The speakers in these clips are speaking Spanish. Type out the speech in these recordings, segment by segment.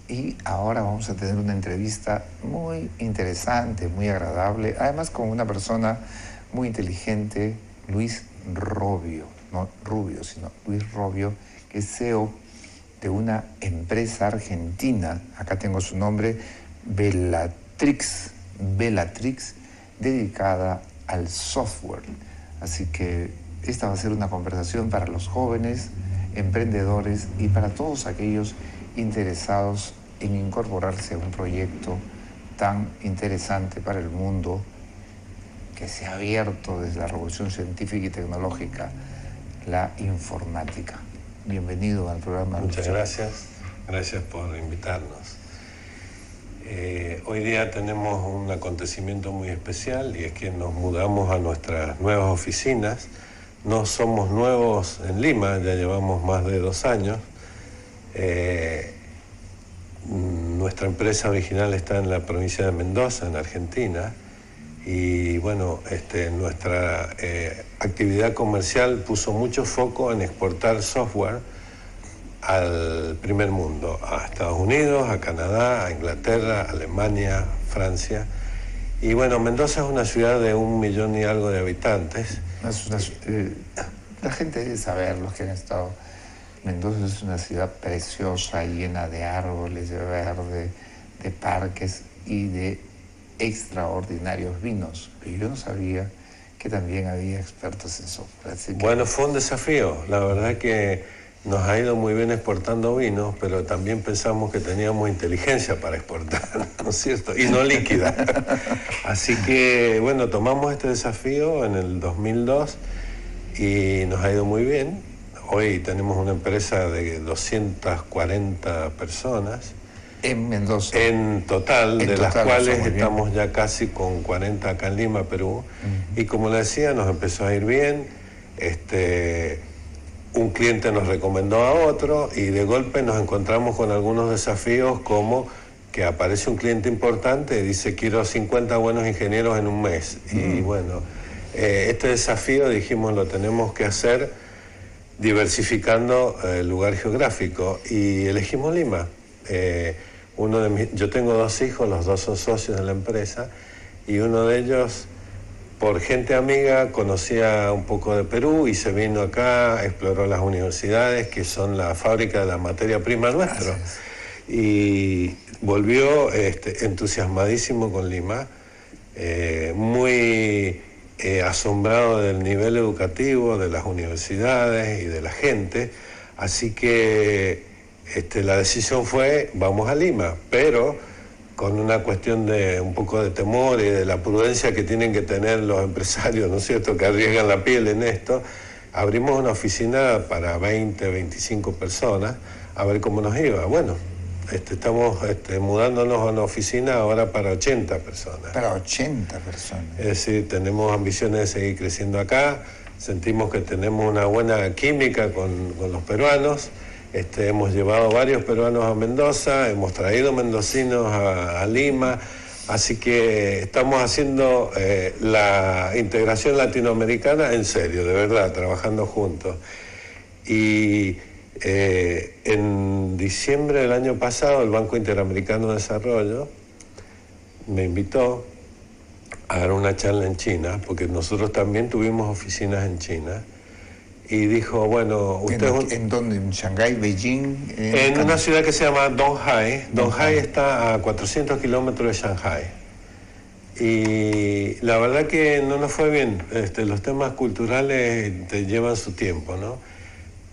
Y ahora vamos a tener una entrevista muy interesante, muy agradable, además con una persona muy inteligente, Luis Robio, no Rubio, sino Luis Robio, que es CEO de una empresa argentina, acá tengo su nombre, Bellatrix, dedicada al software. Así que esta va a ser una conversación para los jóvenes, emprendedores y para todos aquellos interesados en incorporarse a un proyecto tan interesante para el mundo que se ha abierto desde la revolución científica y tecnológica, la informática. Bienvenido al programa. Muchas gracias por invitarnos. Hoy día tenemos un acontecimiento muy especial y es que nos mudamos a nuestras nuevas oficinas. No somos nuevos en Lima, ya llevamos más de 2 años. Nuestra empresa original está en la provincia de Mendoza, en Argentina, y bueno, nuestra actividad comercial puso mucho foco en exportar software al primer mundo, a Estados Unidos, a Canadá, a Inglaterra, Alemania, Francia. Y bueno, Mendoza es una ciudad de 1 millón y algo de habitantes. La gente debe saber, los que han estado. Mendoza es una ciudad preciosa, llena de árboles, de verde, de parques y de extraordinarios vinos. Pero yo no sabía que también había expertos en software. Bueno, fue un desafío. La verdad que nos ha ido muy bien exportando vinos, pero también pensamos que teníamos inteligencia para exportar, ¿no es cierto? Y no líquida. Así que, bueno, tomamos este desafío en el 2002 y nos ha ido muy bien. Hoy tenemos una empresa de 240 personas. En Mendoza. En total, de las cuales estamos ya casi con 40 acá en Lima, Perú. Y como le decía, nos empezó a ir bien. Un cliente nos recomendó a otro y de golpe nos encontramos con algunos desafíos, como que aparece un cliente importante y dice: quiero 50 buenos ingenieros en un mes. Y bueno, este desafío, dijimos, lo tenemos que hacer diversificando el lugar geográfico y elegimos Lima. Yo tengo 2 hijos, los 2 son socios de la empresa, y uno de ellos, por gente amiga, conocía un poco de Perú y se vino acá, exploró las universidades, que son la fábrica de la materia prima nuestra, y volvió entusiasmadísimo con Lima, muy asombrado del nivel educativo, de las universidades y de la gente. Así que la decisión fue: vamos a Lima, pero con una cuestión de un poco de temor y de la prudencia que tienen que tener los empresarios, ¿no es cierto?, que arriesgan la piel en esto. Abrimos una oficina para 20, 25 personas, a ver cómo nos iba. Bueno, estamos mudándonos a una oficina ahora para 80 personas. Para 80 personas. Es decir, tenemos ambiciones de seguir creciendo acá. Sentimos que tenemos una buena química con los peruanos. Hemos llevado varios peruanos a Mendoza, hemos traído mendocinos a Lima. Así que estamos haciendo la integración latinoamericana en serio, de verdad, trabajando juntos. Y en diciembre del año pasado, el Banco Interamericano de Desarrollo me invitó a dar una charla en China, porque nosotros también tuvimos oficinas en China, y dijo: bueno, usted... ¿En dónde? ¿En Shanghái, Beijing? En una ciudad que se llama Donghai. Donghai está a 400 kilómetros de Shanghái. Y la verdad que no nos fue bien. Los temas culturales te llevan su tiempo, ¿no?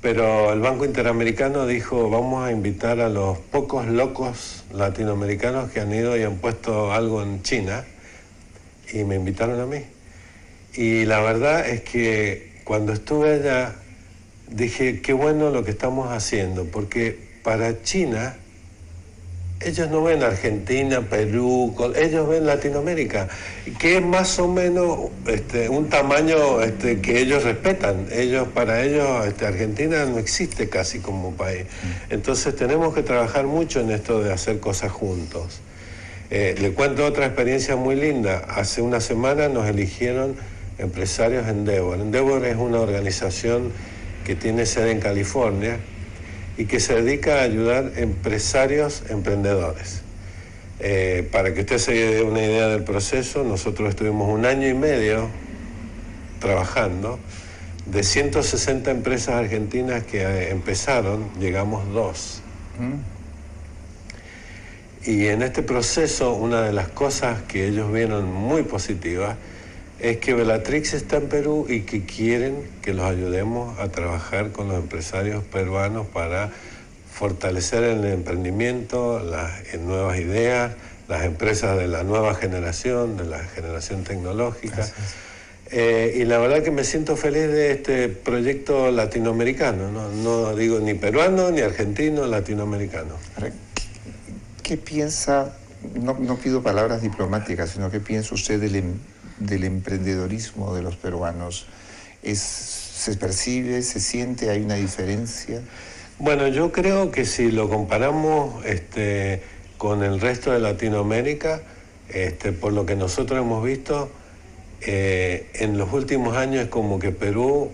Pero el Banco Interamericano dijo: vamos a invitar a los pocos locos latinoamericanos que han ido y han puesto algo en China, y me invitaron a mí. Y la verdad es que cuando estuve allá dije: qué bueno lo que estamos haciendo, porque para China ellos no ven Argentina, Perú, ellos ven Latinoamérica, que es más o menos un tamaño que ellos respetan. Para ellos Argentina no existe casi como país. Entonces tenemos que trabajar mucho en esto de hacer cosas juntos. Le cuento otra experiencia muy linda. Hace una semana nos eligieron empresarios Endeavor. Endeavor es una organización que tiene sede en California y que se dedica a ayudar empresarios emprendedores. Para que usted se dé una idea del proceso, nosotros estuvimos 1 año y medio trabajando. De 160 empresas argentinas que empezaron, llegamos 2. Y en este proceso, una de las cosas que ellos vieron muy positivas es que Bellatrix está en Perú y que quieren que los ayudemos a trabajar con los empresarios peruanos para fortalecer el emprendimiento, las nuevas ideas, las empresas de la nueva generación, de la generación tecnológica. Y la verdad que me siento feliz de este proyecto latinoamericano, no digo ni peruano ni argentino, latinoamericano. ¿Qué piensa, no pido palabras diplomáticas, sino qué piensa usted del emprendedorismo de los peruanos? ¿Se percibe, se siente, hay una diferencia? Bueno, yo creo que si lo comparamos con el resto de Latinoamérica, por lo que nosotros hemos visto, en los últimos años es como que Perú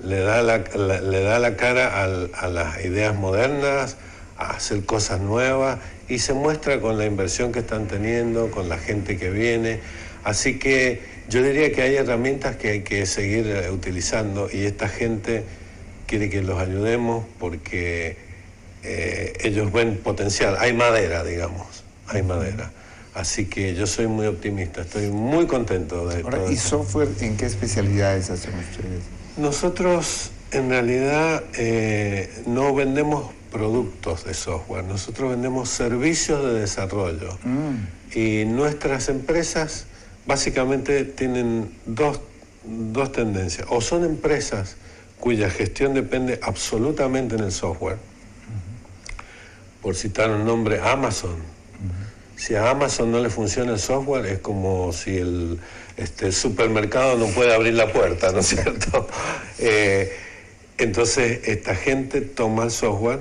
le da la cara a las ideas modernas, a hacer cosas nuevas, y se muestra con la inversión que están teniendo, con la gente que viene. Así que yo diría que hay herramientas que hay que seguir utilizando, y esta gente quiere que los ayudemos porque ellos ven potencial. Hay madera, digamos, hay madera. Así que yo soy muy optimista, estoy muy contento de todo. ¿Y software en qué especialidades hacen ustedes? Nosotros en realidad no vendemos productos de software, nosotros vendemos servicios de desarrollo. Y nuestras empresas básicamente tienen dos tendencias. O son empresas cuya gestión depende absolutamente en el software. Por citar un nombre, Amazon. Si a Amazon no le funciona el software, es como si el supermercado no puede abrir la puerta, ¿no es cierto? Entonces, esta gente toma el software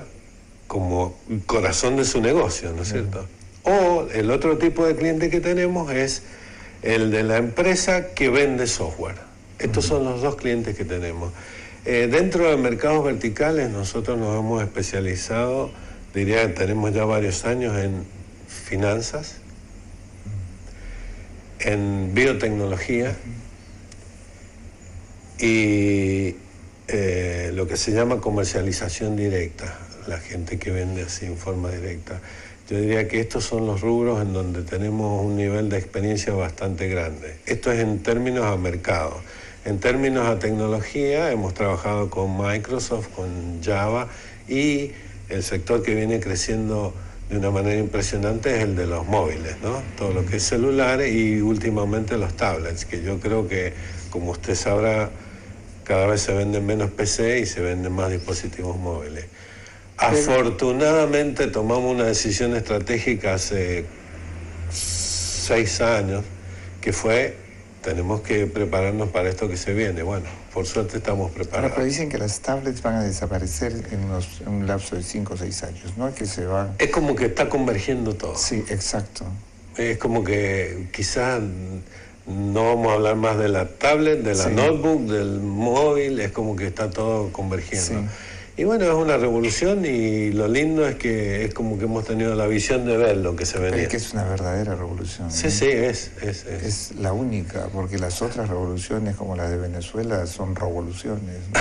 como corazón de su negocio, ¿no es cierto? O el otro tipo de cliente que tenemos es el de la empresa que vende software. Estos son los dos clientes que tenemos. Dentro de mercados verticales, nosotros nos hemos especializado, diría que tenemos ya varios años en finanzas, en biotecnología y lo que se llama comercialización directa, la gente que vende así en forma directa. Yo diría que estos son los rubros en donde tenemos un nivel de experiencia bastante grande. Esto es en términos a mercado. En términos a tecnología, hemos trabajado con Microsoft, con Java, y el sector que viene creciendo de una manera impresionante es el de los móviles, ¿no? Todo lo que es celulares y últimamente los tablets, que yo creo que, como usted sabrá, cada vez se venden menos PC y se venden más dispositivos móviles. Afortunadamente tomamos una decisión estratégica hace 6 años, que fue, tenemos que prepararnos para esto que se viene. Bueno, por suerte estamos preparados. Pero dicen que las tablets van a desaparecer en un lapso de 5 o 6 años, ¿no? Que se van... Es como que está convergiendo todo. Sí, exacto. Es como que quizás no vamos a hablar más de la tablet, de la notebook, del móvil, es como que está todo convergiendo. Sí. Y bueno, es una revolución, y lo lindo es que es como que hemos tenido la visión de ver lo que se venía. Pero es que es una verdadera revolución. Sí, ¿no? sí, es. Es la única, porque las otras revoluciones, como las de Venezuela, son revoluciones, ¿no?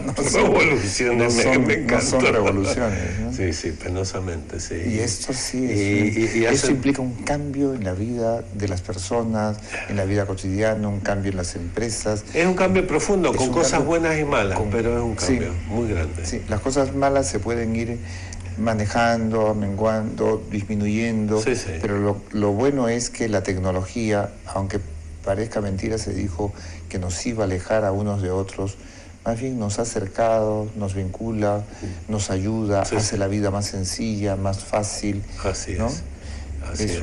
No revoluciones, me encanta. No son revoluciones, ¿no? Sí, sí, penosamente, sí. Y esto sí es... Eso implica un cambio en la vida de las personas, en la vida cotidiana, un cambio en las empresas. Es un cambio profundo, con cosas buenas y malas, pero es un cambio muy grande. Sí, las cosas malas se pueden ir manejando, menguando, disminuyendo, pero lo bueno es que la tecnología, aunque parezca mentira, se dijo que nos iba a alejar a unos de otros, más bien nos ha acercado, nos vincula, nos ayuda, hace la vida más sencilla, más fácil. Así ¿no? es. Así es.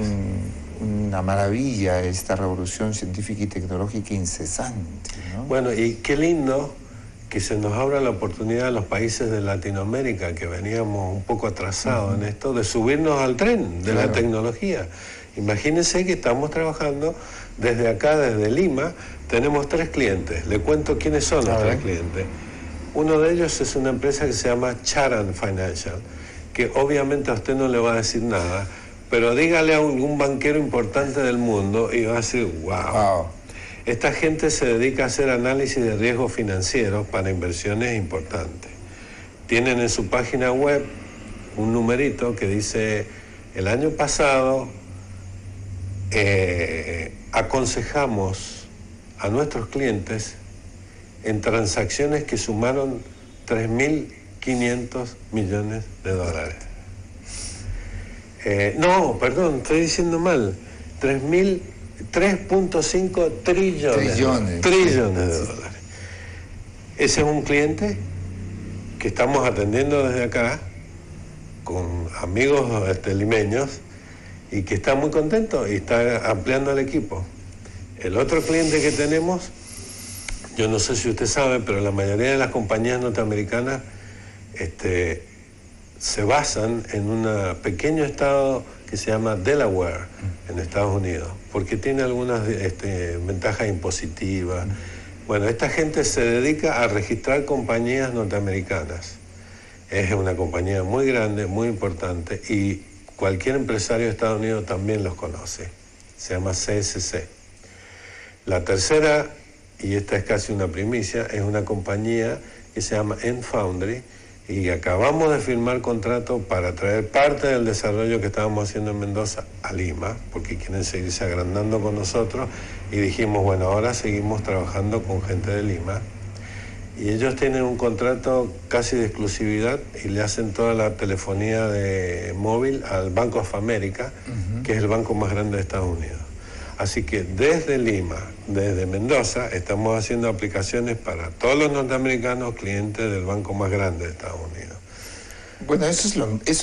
Una maravilla esta revolución científica y tecnológica incesante, ¿no? Bueno, y qué lindo que se nos abra la oportunidad a los países de Latinoamérica, que veníamos un poco atrasados en esto, de subirnos al tren de la tecnología. Imagínense que estamos trabajando desde acá, desde Lima, tenemos 3 clientes. Le cuento quiénes son los 3 clientes. Uno de ellos es una empresa que se llama Charan Financial, que obviamente a usted no le va a decir nada, pero dígale a un banquero importante del mundo y va a decir, wow. Esta gente se dedica a hacer análisis de riesgos financieros para inversiones importantes. Tienen en su página web un numerito que dice, el año pasado aconsejamos a nuestros clientes en transacciones que sumaron 3.500 millones de dólares. No, perdón, estoy diciendo mal. 3.5 trillones de dólares. Ese es un cliente que estamos atendiendo desde acá, con amigos limeños, y que está muy contento y está ampliando el equipo. El otro cliente que tenemos, yo no sé si usted sabe, pero la mayoría de las compañías norteamericanas se basan en un pequeño estado que se llama Delaware, en Estados Unidos, porque tiene algunas ventajas impositivas. Bueno, esta gente se dedica a registrar compañías norteamericanas. Es una compañía muy grande, muy importante, y cualquier empresario de Estados Unidos también los conoce. Se llama CSC. La tercera, y esta es casi una primicia, es una compañía que se llama Enfoundry, y acabamos de firmar contrato para traer parte del desarrollo que estábamos haciendo en Mendoza a Lima, porque quieren seguirse agrandando con nosotros, y dijimos, bueno, ahora seguimos trabajando con gente de Lima, y ellos tienen un contrato casi de exclusividad y le hacen toda la telefonía de móvil al Bank of America, que es el banco más grande de Estados Unidos. Así que desde Lima, desde Mendoza, estamos haciendo aplicaciones para todos los norteamericanos clientes del banco más grande de Estados Unidos. Bueno, eso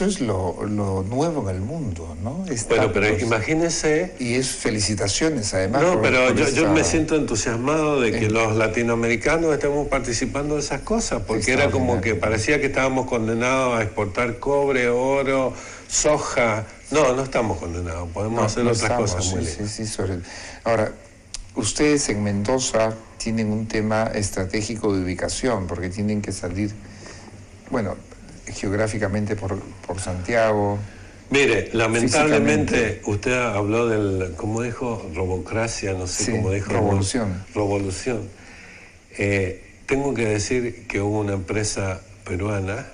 es lo nuevo en el mundo, ¿no? Bueno, pero imagínese... Y es felicitaciones, además. No, pero yo me siento entusiasmado de que los latinoamericanos estemos participando de esas cosas, porque era como que parecía que estábamos condenados a exportar cobre, oro, soja. No estamos condenados, podemos hacer otras cosas muy lindas. Sí, Ahora, ustedes en Mendoza tienen un tema estratégico de ubicación, porque tienen que salir, bueno, geográficamente por Santiago. Mire, lamentablemente usted habló ¿cómo dijo? Robocracia, no sé cómo dijo. Revolución. Tengo que decir que hubo una empresa peruana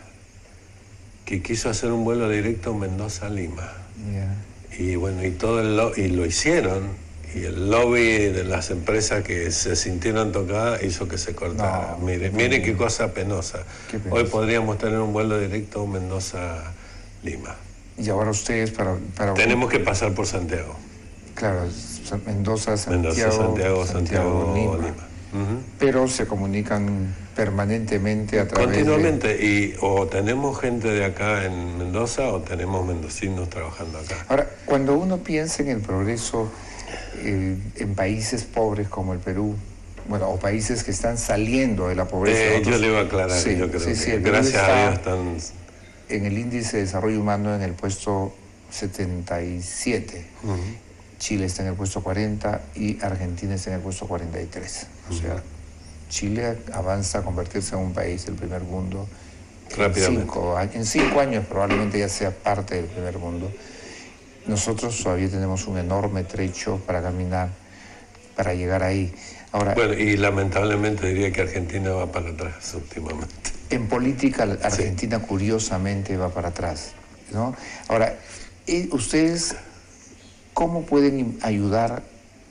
que quiso hacer un vuelo directo Mendoza-Lima. Y bueno, y lo hicieron. Y el lobby de las empresas que se sintieron tocadas hizo que se cortara. Mire qué cosa penosa. Hoy podríamos tener un vuelo directo Mendoza-Lima. Y ahora ustedes para... Tenemos que pasar por Santiago. Claro, Mendoza, Santiago, Lima. Pero se comunican permanentemente a través Continuamente, o tenemos gente de acá en Mendoza o tenemos mendocinos trabajando acá. Ahora, cuando uno piensa en el progreso en países pobres como el Perú, bueno, o países que están saliendo de la pobreza. Yo le iba a aclarar, yo creo que gracias a Dios están... En el índice de desarrollo humano en el puesto 77. Chile está en el puesto 40 y Argentina está en el puesto 43. O sea, Chile avanza a convertirse en un país del primer mundo. Rápidamente. En 5 años probablemente ya sea parte del primer mundo. Nosotros todavía tenemos un enorme trecho para caminar, para llegar ahí. Ahora, bueno, y lamentablemente diría que Argentina va para atrás últimamente. En política, Argentina curiosamente va para atrás, ¿no? Ahora, ustedes, ¿cómo pueden ayudar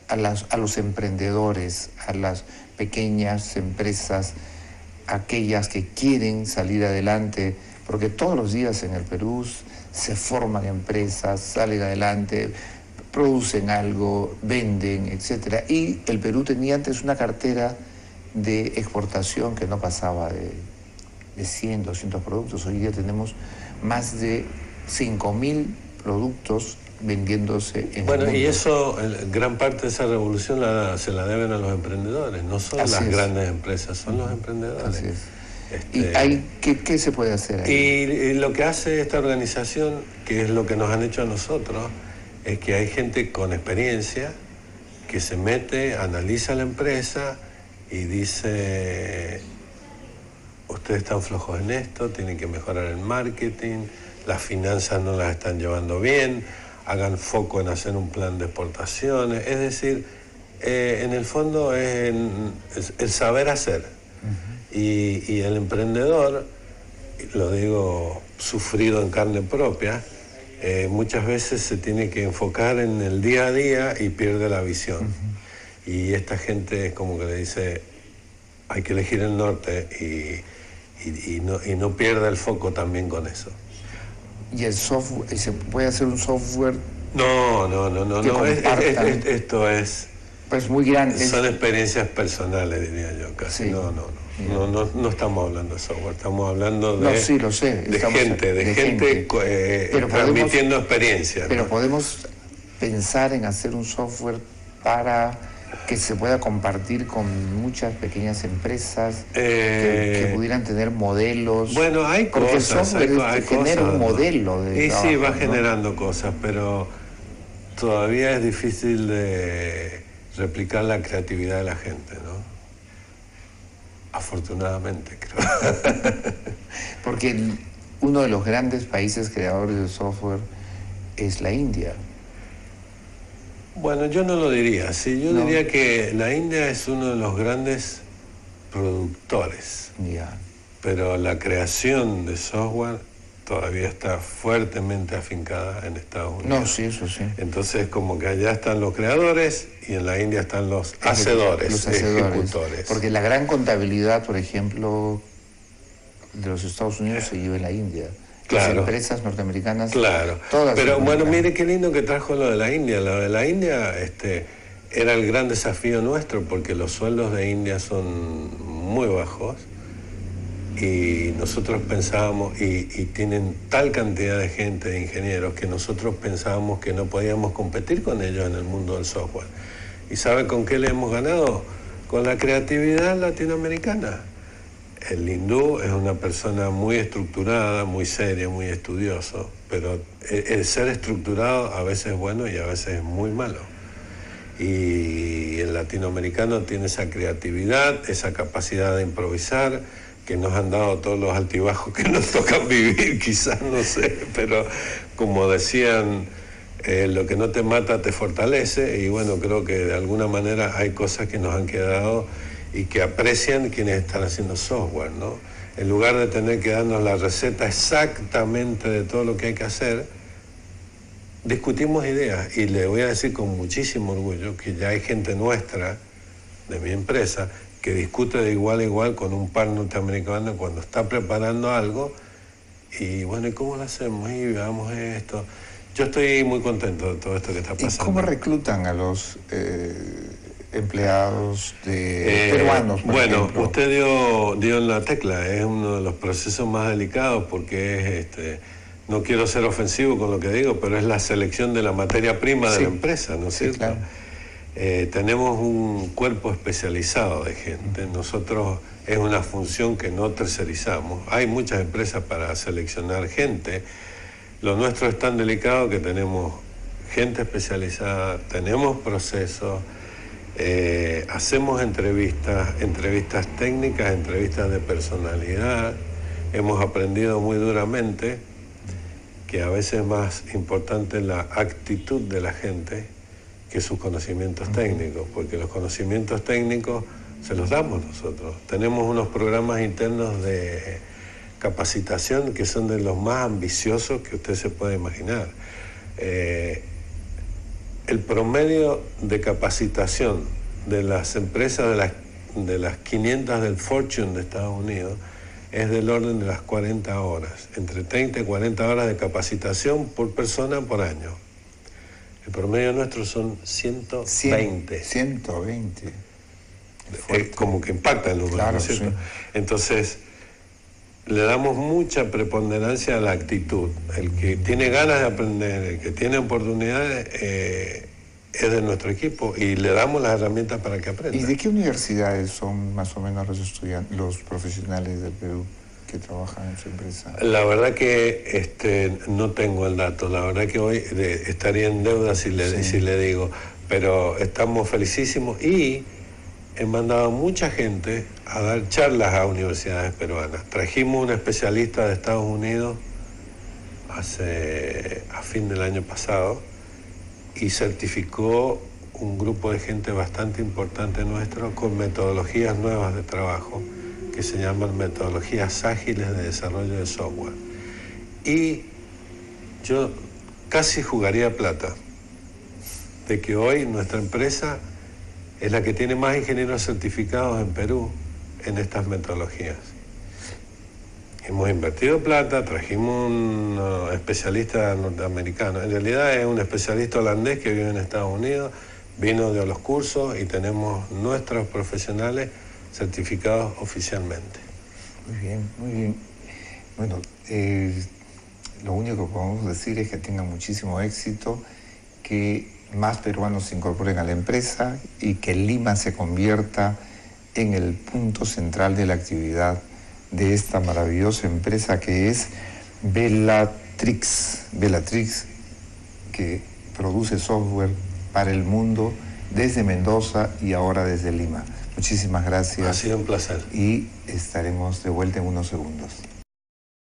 a los emprendedores, a las pequeñas empresas, aquellas que quieren salir adelante? Porque todos los días en el Perú se forman empresas, salen adelante, producen algo, venden, etcétera. Y el Perú tenía antes una cartera de exportación que no pasaba de 100, 200 productos. Hoy día tenemos más de 5.000 productos vendiéndose en el mundo. Y eso, gran parte de esa revolución se la deben a los emprendedores, no son las grandes empresas, son los emprendedores. Así es. ¿Y qué se puede hacer ahí? Y lo que hace esta organización, que es lo que nos han hecho a nosotros, es que hay gente con experiencia que se mete, analiza la empresa y dice, ustedes están flojos en esto, tienen que mejorar el marketing, las finanzas no las están llevando bien, hagan foco en hacer un plan de exportaciones. Es decir, en el fondo es el saber hacer. Y el emprendedor, lo digo sufrido en carne propia, muchas veces se tiene que enfocar en el día a día y pierde la visión. Y esta gente es como que le dice, hay que elegir el norte y no pierda el foco también con eso. ¿Y el software, se puede hacer un software? No. Esto es... Pues muy grande. Son experiencias personales, diría yo, casi. Sí. No estamos hablando de software, estamos hablando de... No, sí, lo sé. De gente transmitiendo experiencias. Pero ¿no? podemos pensar en hacer un software para que se pueda compartir con muchas pequeñas empresas que pudieran tener modelos. Bueno, hay porque cosas, el software hay genera cosas, un ¿no? modelo de Y trabajo, sí, va ¿no? generando cosas, pero todavía es difícil de replicar la creatividad de la gente, ¿no? Afortunadamente, creo. Porque uno de los grandes países creadores de software es la India. Bueno, yo no lo diría así. Yo diría que la India es uno de los grandes productores. Ya. Pero la creación de software todavía está fuertemente afincada en Estados Unidos. No, sí, eso sí. Entonces, como que allá están los creadores y en la India están los hacedores, ejecutores. Porque la gran contabilidad, por ejemplo, de los Estados Unidos se lleva en la India. Claro. Las empresas norteamericanas. Claro. Todas. Pero bueno, mire qué lindo que trajo lo de la India. Lo de la India era el gran desafío nuestro, porque los sueldos de India son muy bajos. Y nosotros pensábamos, y tienen tal cantidad de gente, de ingenieros, que nosotros pensábamos que no podíamos competir con ellos en el mundo del software. ¿Y sabe con qué le hemos ganado? Con la creatividad latinoamericana. El hindú es una persona muy estructurada, muy seria, muy estudioso, pero el ser estructurado a veces es bueno y a veces es muy malo. Y el latinoamericano tiene esa creatividad, esa capacidad de improvisar, que nos han dado todos los altibajos que nos tocan vivir, quizás, no sé, pero como decían, lo que no te mata te fortalece, y bueno, creo que de alguna manera hay cosas que nos han quedado y que aprecian quienes están haciendo software, ¿no? En lugar de tener que darnos la receta exactamente de todo lo que hay que hacer, discutimos ideas, y le voy a decir con muchísimo orgullo que ya hay gente nuestra, de mi empresa, que discute de igual a igual con un par norteamericano cuando está preparando algo, y bueno, ¿y cómo lo hacemos? Y veamos esto. Yo estoy muy contento de todo esto que está pasando. ¿Y cómo reclutan a los empleados peruanos, por bueno, ejemplo? Usted dio en la tecla, es uno de los procesos más delicados, porque es, no quiero ser ofensivo con lo que digo, pero es la selección de la materia prima de la empresa, ¿no es cierto? Claro. Tenemos un cuerpo especializado de gente. Nosotros es una función que no tercerizamos. Hay muchas empresas para seleccionar gente. Lo nuestro es tan delicado que tenemos gente especializada, tenemos procesos, hacemos entrevistas técnicas, entrevistas de personalidad. Hemos aprendido muy duramente que a veces es más importante la actitud de la gente que sus conocimientos técnicos, porque los conocimientos técnicos se los damos nosotros. Tenemos unos programas internos de capacitación que son de los más ambiciosos que usted se puede imaginar. El promedio de capacitación de las empresas de las 500 del Fortune de Estados Unidos es del orden de las 40 horas, entre 30 y 40 horas de capacitación por persona por año. El promedio nuestro son 120. 120. Como que impacta el número, claro, ¿no es cierto? Sí. Entonces, le damos mucha preponderancia a la actitud. El que tiene ganas de aprender, el que tiene oportunidades, es de nuestro equipo, y le damos las herramientas para que aprenda. ¿Y de qué universidades son más o menos los estudiantes, los profesionales del Perú que trabajan en su empresa? La verdad que no tengo el dato. La verdad que hoy estaría en deuda si le digo, pero estamos felicísimos, y he mandado mucha gente a dar charlas a universidades peruanas. Trajimos un especialista de Estados Unidos a fin del año pasado y certificó un grupo de gente bastante importante nuestro con metodologías nuevas de trabajo que se llaman metodologías ágiles de desarrollo de software. Y yo casi jugaría plata de que hoy nuestra empresa es la que tiene más ingenieros certificados en Perú en estas metodologías. Hemos invertido plata, trajimos un especialista norteamericano. En realidad es un especialista holandés que vive en Estados Unidos, vino de los cursos y tenemos nuestros profesionales certificados oficialmente. Muy bien, muy bien. Bueno, lo único que podemos decir es que tengan muchísimo éxito, que más peruanos se incorporen a la empresa y que Lima se convierta en el punto central de la actividad de esta maravillosa empresa que es Bellatrix. Bellatrix, que produce software para el mundo desde Mendoza y ahora desde Lima. Muchísimas gracias. Ha sido un placer. Y estaremos de vuelta en unos segundos.